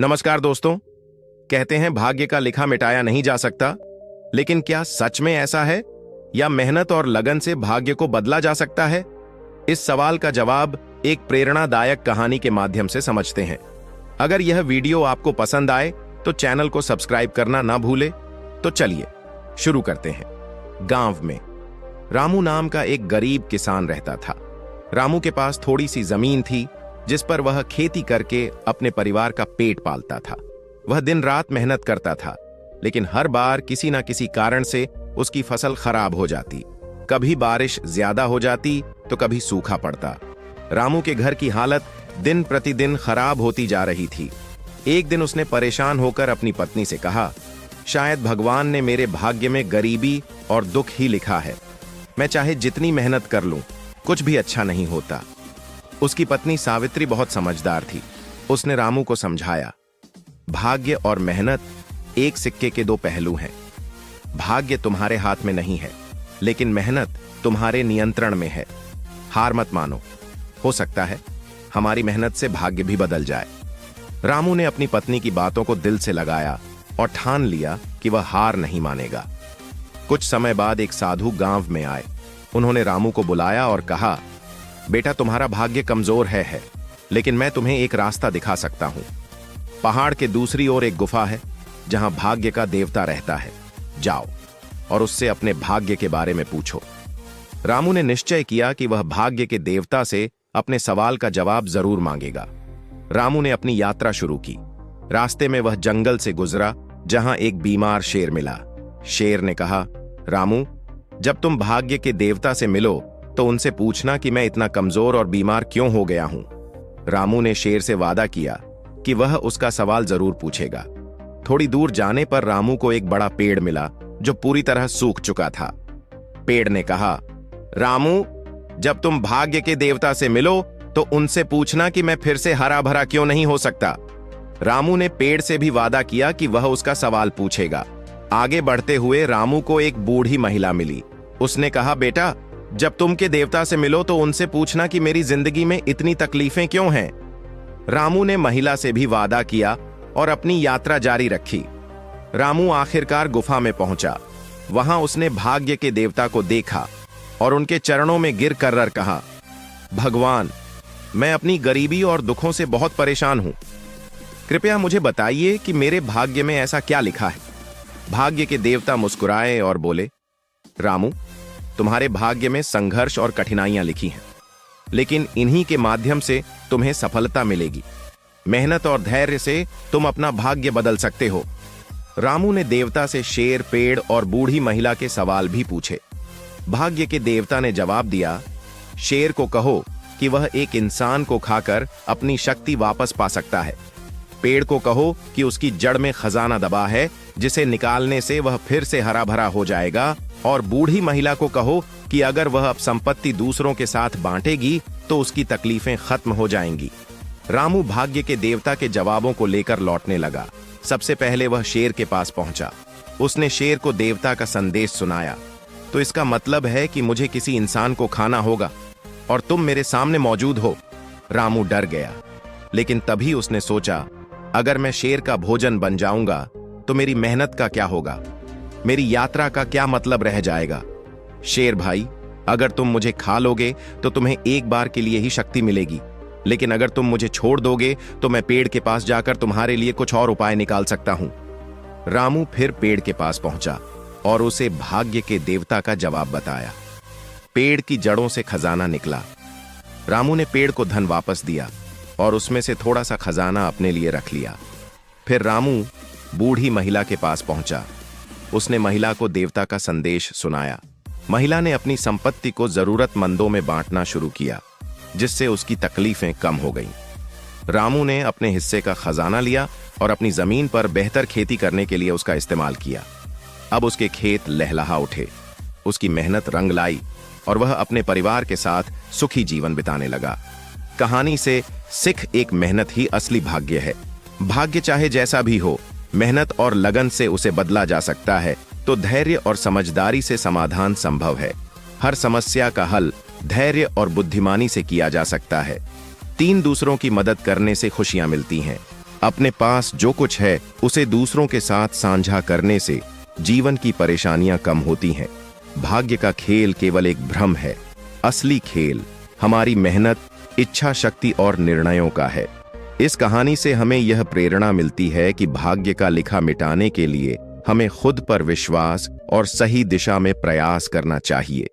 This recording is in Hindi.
नमस्कार दोस्तों। कहते हैं भाग्य का लिखा मिटाया नहीं जा सकता, लेकिन क्या सच में ऐसा है या मेहनत और लगन से भाग्य को बदला जा सकता है? इस सवाल का जवाब एक प्रेरणादायक कहानी के माध्यम से समझते हैं। अगर यह वीडियो आपको पसंद आए तो चैनल को सब्सक्राइब करना ना भूले। तो चलिए शुरू करते हैं। गांव में रामू नाम का एक गरीब किसान रहता था। रामू के पास थोड़ी सी जमीन थी जिस पर वह खेती करके अपने परिवार का पेट पालता था। वह दिन रात मेहनत करता था, लेकिन हर बार किसी न किसी कारण से उसकी फसल खराब हो जाती। कभी बारिश ज्यादा हो जाती तो कभी सूखा पड़ता। रामू के घर की हालत दिन प्रतिदिन खराब होती जा रही थी। एक दिन उसने परेशान होकर अपनी पत्नी से कहा, शायद भगवान ने मेरे भाग्य में गरीबी और दुख ही लिखा है। मैं चाहे जितनी मेहनत कर लूं, कुछ भी अच्छा नहीं होता। उसकी पत्नी सावित्री बहुत समझदार थी। उसने रामू को समझाया, भाग्य और मेहनत एक सिक्के के दो पहलू हैं। भाग्य तुम्हारे हाथ में नहीं है, लेकिन मेहनत तुम्हारे नियंत्रण में है। हार मत मानो, हो सकता है हमारी मेहनत से भाग्य भी बदल जाए। रामू ने अपनी पत्नी की बातों को दिल से लगाया और ठान लिया कि वह हार नहीं मानेगा। कुछ समय बाद एक साधु गांव में आए। उन्होंने रामू को बुलाया और कहा, बेटा, तुम्हारा भाग्य कमजोर है, लेकिन मैं तुम्हें एक रास्ता दिखा सकता हूं। पहाड़ के दूसरी ओर एक गुफा है जहां भाग्य का देवता रहता है। जाओ और उससे अपने भाग्य के बारे में पूछो। रामू ने निश्चय किया कि वह भाग्य के देवता से अपने सवाल का जवाब जरूर मांगेगा। रामू ने अपनी यात्रा शुरू की। रास्ते में वह जंगल से गुजरा जहां एक बीमार शेर मिला। शेर ने कहा, रामू, जब तुम भाग्य के देवता से मिलो तो उनसे पूछना कि मैं इतना कमजोर और बीमार क्यों हो गया हूं। रामू ने शेर से वादा किया कि वह उसका सवाल जरूर पूछेगा। थोड़ी दूर जाने पर रामू को एक बड़ा पेड़ मिला जो पूरी तरह सूख चुका था। पेड़ ने कहा, रामू, जब तुम भाग्य के देवता से मिलो तो उनसे पूछना कि मैं फिर से हरा भरा क्यों नहीं हो सकता। रामू ने पेड़ से भी वादा किया कि वह उसका सवाल पूछेगा। आगे बढ़ते हुए रामू को एक बूढ़ी महिला मिली। उसने कहा, बेटा, जब तुम के देवता से मिलो तो उनसे पूछना कि मेरी जिंदगी में इतनी तकलीफें क्यों हैं। रामू ने महिला से भी वादा किया और अपनी यात्रा जारी रखी। रामू आखिरकार गुफा में पहुंचा। वहां उसने भाग्य के देवता को देखा और उनके चरणों में गिर कर कहा, भगवान, मैं अपनी गरीबी और दुखों से बहुत परेशान हूं। कृपया मुझे बताइए कि मेरे भाग्य में ऐसा क्या लिखा है। भाग्य के देवता मुस्कुराए और बोले, रामू, तुम्हारे भाग्य में संघर्ष और कठिनाइयां लिखी हैं, लेकिन इन्हीं के माध्यम से तुम्हें सफलता मिलेगी। मेहनत और धैर्य से तुम अपना भाग्य बदल सकते हो। रामू ने देवता से शेर, पेड़ और बूढ़ी महिला के सवाल भी पूछे। भाग्य के देवता ने जवाब दिया, शेर को कहो कि वह एक इंसान को खाकर अपनी शक्ति वापस पा सकता है। पेड़ को कहो कि उसकी जड़ में खजाना दबा है जिसे निकालने से वह फिर से हरा भरा हो जाएगा। और बूढ़ी महिला को कहो कि अगर वह अब संपत्ति दूसरों के साथ बांटेगी तो उसकी तकलीफें खत्म हो जाएंगी। रामू भाग्य के देवता के जवाबों को लेकर लौटने लगा। सबसे पहले वह शेर के पास पहुंचा। उसने शेर को देवता का संदेश सुनाया, तो इसका मतलब है कि मुझे किसी इंसान को खाना होगा और तुम मेरे सामने मौजूद हो। रामू डर गया, लेकिन तभी उसने सोचा, अगर मैं शेर का भोजन बन जाऊंगा तो मेरी मेहनत का क्या होगा, मेरी यात्रा का क्या मतलब रह जाएगा। शेर भाई, अगर तुम मुझे खा लोगे तो तुम्हें एक बार के लिए ही शक्ति मिलेगी, लेकिन अगर तुम मुझे छोड़ दोगे तो मैं पेड़ के पास जाकर तुम्हारे लिए कुछ और उपाय निकाल सकता हूं। रामू फिर पेड़ के पास पहुंचा और उसे भाग्य के देवता का जवाब बताया। पेड़ की जड़ों से खजाना निकला। रामू ने पेड़ को धन वापस दिया और उसमें से थोड़ा सा खजाना अपने लिए रख लिया। फिर रामू बूढ़ी महिला के पास पहुंचा। उसने महिला को देवता का संदेश सुनाया। महिला ने अपनी संपत्ति को जरूरतमंदों में बांटना शुरू किया, जिससे उसकी तकलीफें कम हो गईं। रामू ने अपने हिस्से का खजाना लिया और अपनी जमीन पर बेहतर खेती करने के लिए उसका इस्तेमाल किया। अब उसके खेत लहलहा उठे, उसकी मेहनत रंग लाई और वह अपने परिवार के साथ सुखी जीवन बिताने लगा। कहानी से सिख एक मेहनत ही असली भाग्य है। भाग्य चाहे जैसा भी हो, मेहनत और लगन से उसे बदला जा सकता है। तो धैर्य और समझदारी से समाधान संभव है। हर समस्या का हल धैर्य और बुद्धिमानी से किया जा सकता है। 3 दूसरों की मदद करने से खुशियां मिलती हैं। अपने पास जो कुछ है उसे दूसरों के साथ साझा करने से जीवन की परेशानियां कम होती हैं। भाग्य का खेल केवल एक भ्रम है। असली खेल हमारी मेहनत, इच्छा शक्ति और निर्णयों का है। इस कहानी से हमें यह प्रेरणा मिलती है कि भाग्य का लिखा मिटाने के लिए हमें खुद पर विश्वास और सही दिशा में प्रयास करना चाहिए।